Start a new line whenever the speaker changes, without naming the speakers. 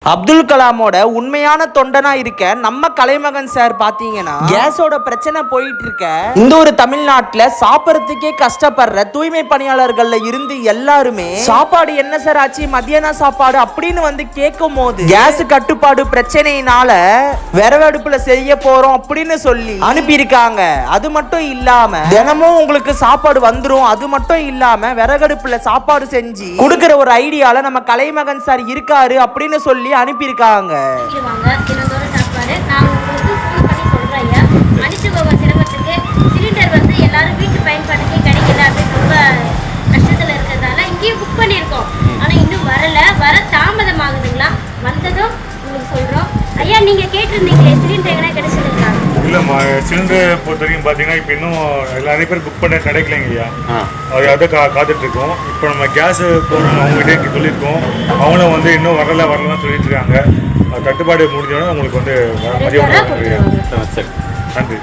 அப்துல் கலாமோட உண்மையான தொண்டனா இருக்க நம்ம கலைமகன் சார் பாத்தீங்கன்னா கேஸோட பிரச்சனை போயிட்டு இருக்க இந்த ஒரு தமிழ்நாட்டுல சாப்பிடறதுக்கே கஷ்டப்படுற தூய்மை பணியாளர்கள்ல இருந்து எல்லாருமே சாப்பாடு என்ன சார் ஆச்சு மத்தியான சாப்பாடு அப்படின்னு வந்து கேட்கும் போது கேஸ் கட்டுப்பாடு பிரச்சனையினால விறகடுப்புல செய்ய போறோம் அப்படின்னு சொல்லி அனுப்பியிருக்காங்க. அது மட்டும் இல்லாம தினமும் உங்களுக்கு சாப்பாடு வந்துரும். அது மட்டும் இல்லாம விறகடுப்புல சாப்பாடு செஞ்சு கொடுக்கிற ஒரு ஐடியால நம்ம கலைமகன் சார் இருக்காரு அப்படின்னு சொல்லி அனுப்பியிருக்காங்க.
எல்லாரும் வீட்டு பயன்பாட்டுக்கே கிடைக்கல அப்படின்னு ரொம்ப கஷ்டத்துல இருக்கிறதால இங்கேயும் புக் பண்ணியிருக்கோம். ஆனா இன்னும் வர தாமதம் ஆகுதுங்களா? வந்ததும் உங்களுக்கு சொல்றோம். ஐயா, நீங்க கேட்டிருந்தீங்களே சிலிண்டர் எங்கன்னா கிடைச்சதுங்களா?
இல்லைம்மா, சிலிண்டர் பொறுத்த வரைக்கும் பார்த்தீங்கன்னா இப்போ இன்னும் நிறைய பேர் புக் பண்ண கிடைக்கலைங்க ஐயா. அதை காத்துட்டு இருக்கோம். இப்போ நம்ம கேஸு போகிறோம் அவங்ககிட்ட சொல்லியிருக்கோம். அவங்களும் வந்து இன்னும் வரலன்னு சொல்லிட்டு இருக்காங்க. கட்டுப்பாடு முடிஞ்சோன்னா உங்களுக்கு வந்து மதியம். நன்றி.